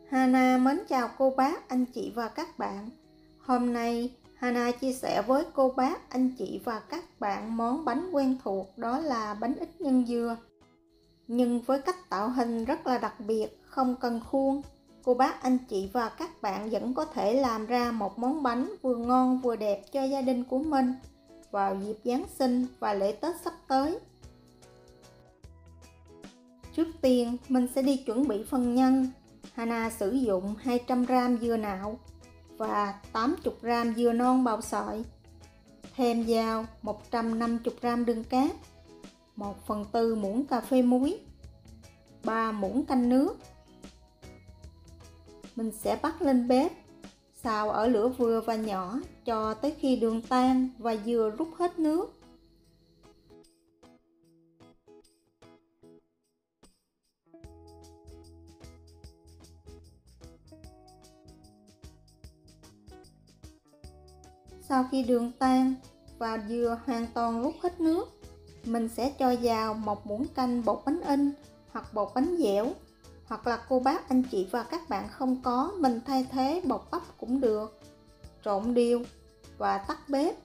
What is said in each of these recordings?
Hana mến chào cô bác, anh chị và các bạn. Hôm nay Hana chia sẻ với cô bác, anh chị và các bạn món bánh quen thuộc, đó là bánh ít nhân dừa. Nhưng với cách tạo hình rất là đặc biệt, không cần khuôn, cô bác, anh chị và các bạn vẫn có thể làm ra một món bánh vừa ngon vừa đẹp cho gia đình của mình vào dịp Giáng sinh và lễ Tết sắp tới. Trước tiên mình sẽ đi chuẩn bị phần nhân. Hana sử dụng 200g dừa nạo và 80g dừa non bào sợi. Thêm vào 150g đường cát, 1/4 muỗng cà phê muối, 3 muỗng canh nước. Mình sẽ bắt lên bếp, xào ở lửa vừa và nhỏ cho tới khi đường tan và dừa rút hết nước. Sau khi đường tan và dừa hoàn toàn rút hết nước, mình sẽ cho vào 1 muỗng canh bột bánh in hoặc bột bánh dẻo, hoặc là cô bác, anh chị và các bạn không có, mình thay thế bột bắp cũng được. Trộn đều và tắt bếp.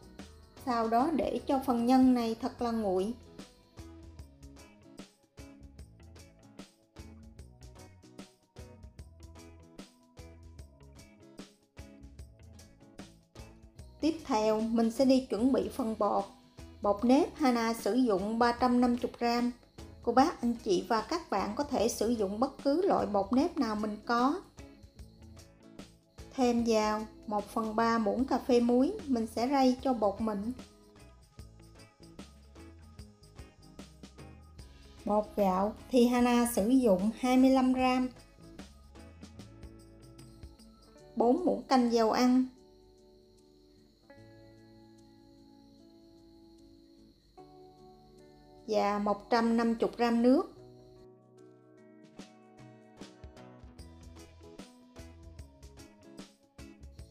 Sau đó để cho phần nhân này thật là nguội. Tiếp theo mình sẽ đi chuẩn bị phần bột. Bột nếp Hana sử dụng 350g. Cô bác, anh chị và các bạn có thể sử dụng bất cứ loại bột nếp nào mình có. Thêm vào 1/3 muỗng cà phê muối, mình sẽ rây cho bột mịn. Bột gạo thì Hana sử dụng 25g. 4 muỗng canh dầu ăn, và 150g nước.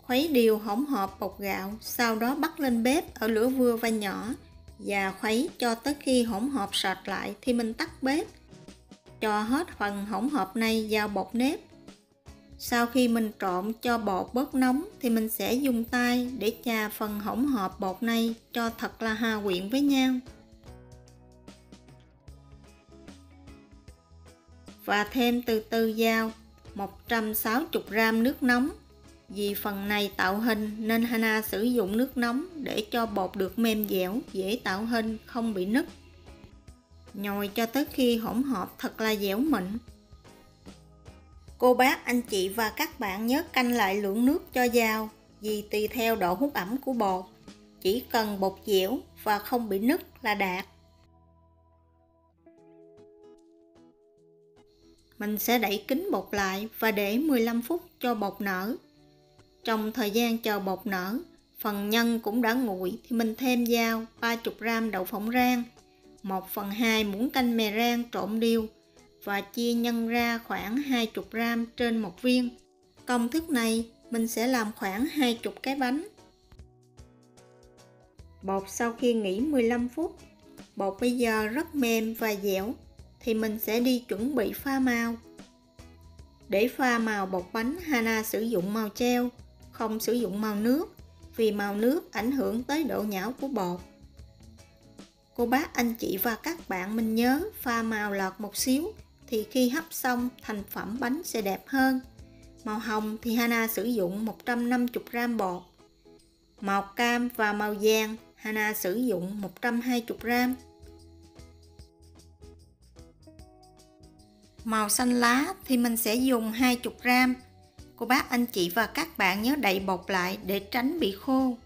Khuấy đều hỗn hợp bột gạo, sau đó bắt lên bếp ở lửa vừa và nhỏ và khuấy cho tới khi hỗn hợp sệt lại thì mình tắt bếp. Cho hết phần hỗn hợp này vào bột nếp. Sau khi mình trộn cho bột bớt nóng thì mình sẽ dùng tay để chà phần hỗn hợp bột này cho thật là hòa quyện với nhau. Và thêm từ từ vào 160g nước nóng. Vì phần này tạo hình nên Hana sử dụng nước nóng để cho bột được mềm dẻo, dễ tạo hình, không bị nứt. Nhồi cho tới khi hỗn hợp thật là dẻo mịn. Cô bác, anh chị và các bạn nhớ canh lại lượng nước cho vào, vì tùy theo độ hút ẩm của bột. Chỉ cần bột dẻo và không bị nứt là đạt. Mình sẽ đậy kín bột lại và để 15 phút cho bột nở. Trong thời gian chờ bột nở, phần nhân cũng đã nguội thì mình thêm vào 30g đậu phộng rang, 1/2 muỗng canh mè rang trộn đều và chia nhân ra khoảng 20g trên một viên. Công thức này mình sẽ làm khoảng 20 cái bánh. Bột sau khi nghỉ 15 phút, bột bây giờ rất mềm và dẻo thì mình sẽ đi chuẩn bị pha màu. Để pha màu bột bánh, Hana sử dụng màu treo, không sử dụng màu nước, vì màu nước ảnh hưởng tới độ nhão của bột. Cô bác, anh chị và các bạn mình nhớ pha màu lọt một xíu thì khi hấp xong thành phẩm bánh sẽ đẹp hơn. Màu hồng thì Hana sử dụng 150g bột. Màu cam và màu vàng Hana sử dụng 120g. Màu xanh lá thì mình sẽ dùng 20g. Cô bác, anh chị và các bạn nhớ đậy bột lại để tránh bị khô.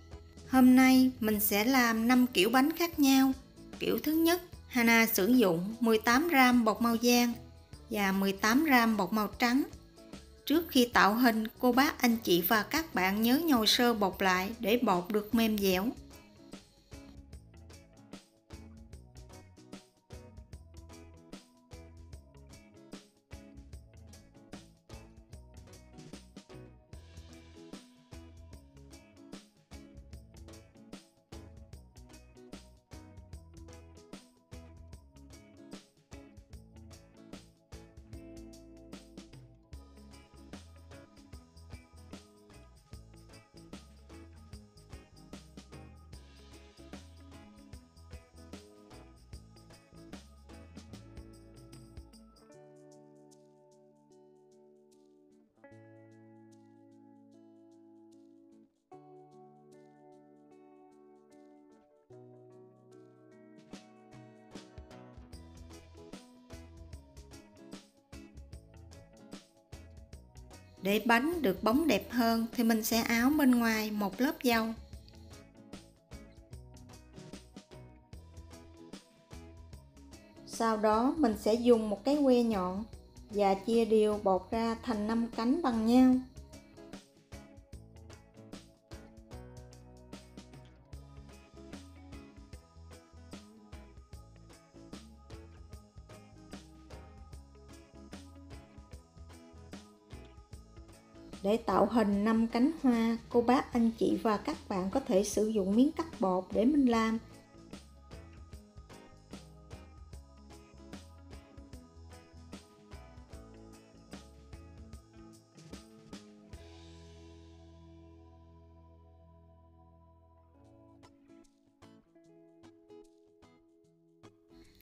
Hôm nay mình sẽ làm 5 kiểu bánh khác nhau. Kiểu thứ nhất, Hana sử dụng 18g bột màu vàng và 18g bột màu trắng. Trước khi tạo hình, cô bác, anh chị và các bạn nhớ nhồi sơ bột lại để bột được mềm dẻo. Để bánh được bóng đẹp hơn thì mình sẽ áo bên ngoài một lớp dâu. Sau đó mình sẽ dùng một cái que nhọn và chia đều bột ra thành 5 cánh bằng nhau. Để tạo hình 5 cánh hoa, cô bác, anh chị và các bạn có thể sử dụng miếng cắt bột để mình làm.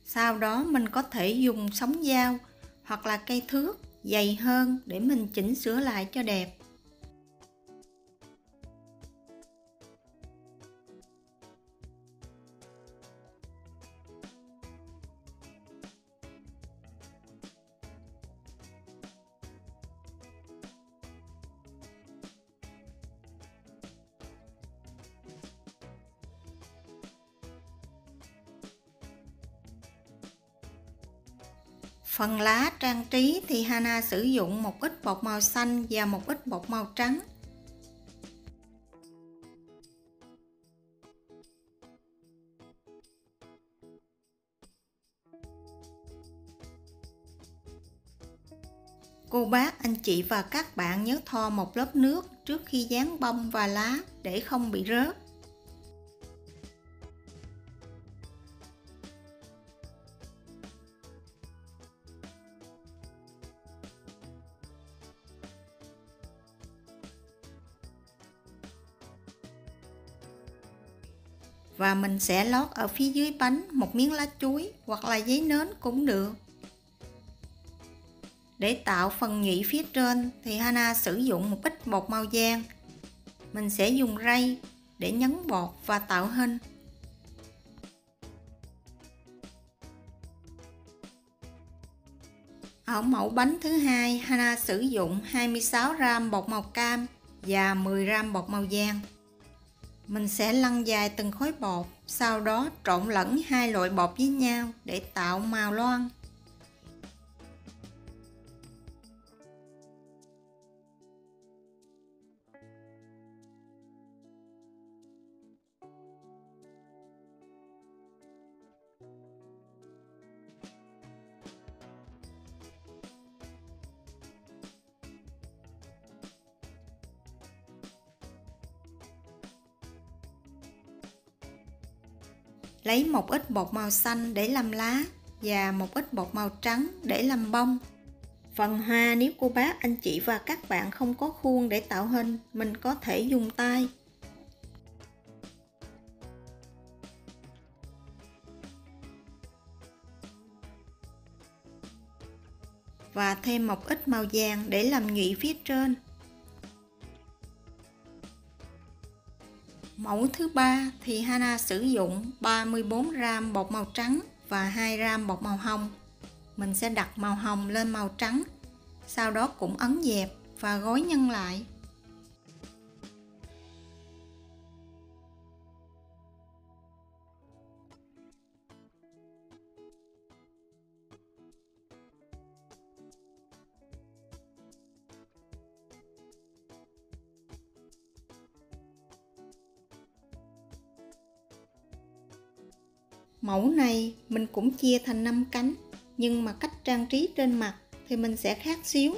Sau đó mình có thể dùng sống dao hoặc là cây thước dày hơn để mình chỉnh sửa lại cho đẹp. Phần lá trang trí thì Hana sử dụng một ít bột màu xanh và một ít bột màu trắng. Cô bác, anh chị và các bạn nhớ thoa một lớp nước trước khi dán bông và lá để không bị rớt. Và mình sẽ lót ở phía dưới bánh một miếng lá chuối hoặc là giấy nến cũng được. Để tạo phần nhụy phía trên thì Hana sử dụng một ít bột màu vàng. Mình sẽ dùng ray để nhấn bột và tạo hình. Ở mẫu bánh thứ hai, Hana sử dụng 26g bột màu cam và 10g bột màu vàng. Mình sẽ lăn dài từng khối bột, sau đó trộn lẫn hai loại bột với nhau để tạo màu loang. Lấy một ít bột màu xanh để làm lá và một ít bột màu trắng để làm bông. Phần hoa nếu cô bác, anh chị và các bạn không có khuôn để tạo hình, mình có thể dùng tay. Và thêm một ít màu vàng để làm nhụy phía trên. Mẫu thứ ba thì Hana sử dụng 34g bột màu trắng và 2g bột màu hồng. Mình sẽ đặt màu hồng lên màu trắng, sau đó cũng ấn dẹp và gối nhân lại. Mẫu này mình cũng chia thành 5 cánh, nhưng mà cách trang trí trên mặt thì mình sẽ khác xíu.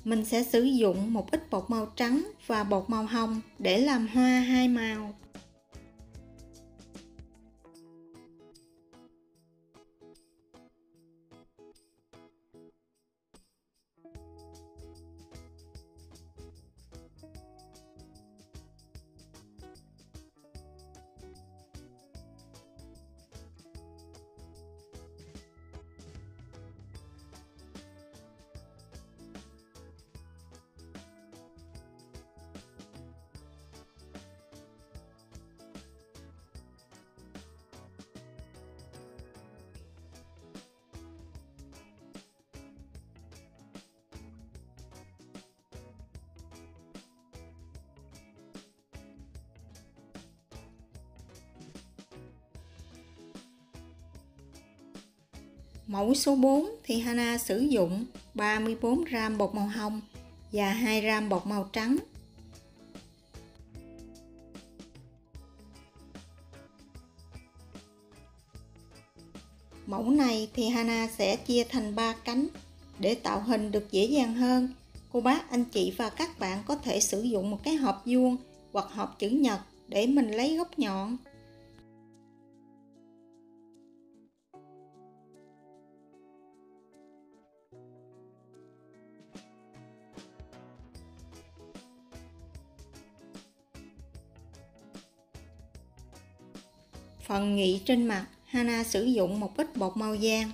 Mình sẽ sử dụng một ít bột màu trắng và bột màu hồng để làm hoa hai màu. Mẫu số 4 thì Hana sử dụng 34 gram bột màu hồng và 2 gram bột màu trắng. Mẫu này thì Hana sẽ chia thành 3 cánh để tạo hình được dễ dàng hơn. Cô bác, anh chị và các bạn có thể sử dụng một cái hộp vuông hoặc hộp chữ nhật để mình lấy góc nhọn. Phần nhị trên mặt, Hana sử dụng một ít bột màu vàng.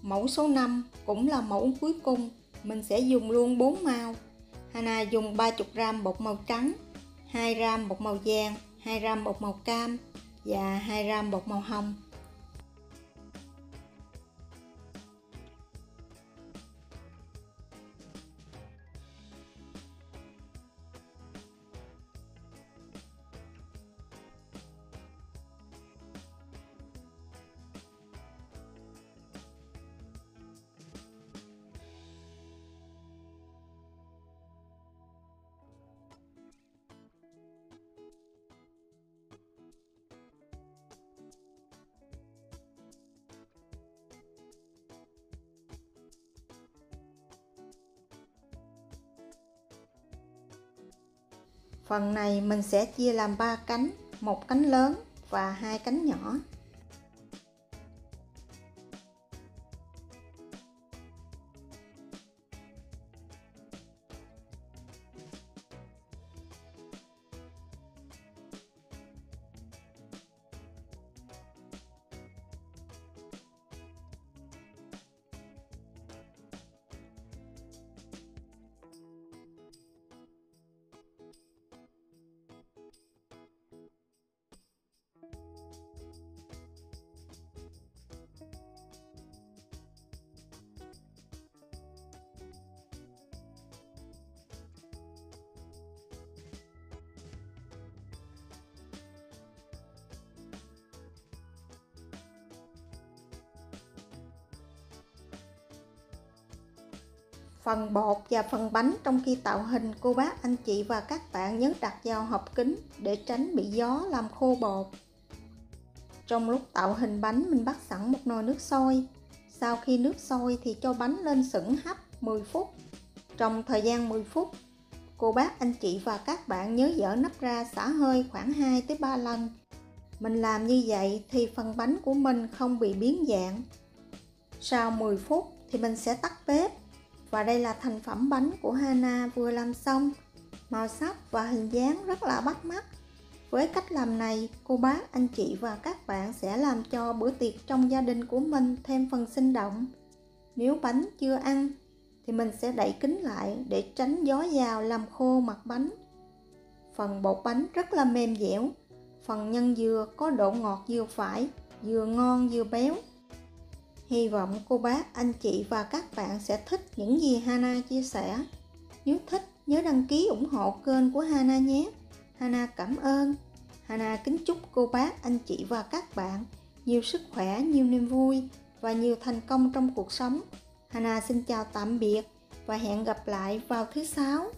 Mẫu số 5 cũng là mẫu cuối cùng, mình sẽ dùng luôn 4 màu. Hana dùng 30 gram bột màu trắng, 2 gram bột màu vàng, 2 gram bột màu cam và 2 gram bột màu hồng. Phần này mình sẽ chia làm 3 cánh, một cánh lớn và 2 cánh nhỏ. Phần bột và phần bánh trong khi tạo hình, cô bác, anh chị và các bạn nhớ đặt vào hộp kín để tránh bị gió làm khô bột. Trong lúc tạo hình bánh, mình bắt sẵn một nồi nước sôi. Sau khi nước sôi thì cho bánh lên sửng hấp 10 phút. Trong thời gian 10 phút, cô bác, anh chị và các bạn nhớ dỡ nắp ra, xả hơi khoảng 2-3 lần. Mình làm như vậy thì phần bánh của mình không bị biến dạng. Sau 10 phút thì mình sẽ tắt bếp. Và đây là thành phẩm bánh của Hana vừa làm xong. Màu sắc và hình dáng rất là bắt mắt. Với cách làm này, cô bác, anh chị và các bạn sẽ làm cho bữa tiệc trong gia đình của mình thêm phần sinh động. Nếu bánh chưa ăn thì mình sẽ đậy kín lại để tránh gió vào làm khô mặt bánh. Phần bột bánh rất là mềm dẻo. Phần nhân dừa có độ ngọt vừa phải, vừa ngon vừa béo. Hy vọng cô bác, anh chị và các bạn sẽ thích những gì Hana chia sẻ. Nếu thích, nhớ đăng ký ủng hộ kênh của Hana nhé. Hana cảm ơn. Hana kính chúc cô bác, anh chị và các bạn nhiều sức khỏe, nhiều niềm vui và nhiều thành công trong cuộc sống. Hana xin chào tạm biệt và hẹn gặp lại vào thứ 6.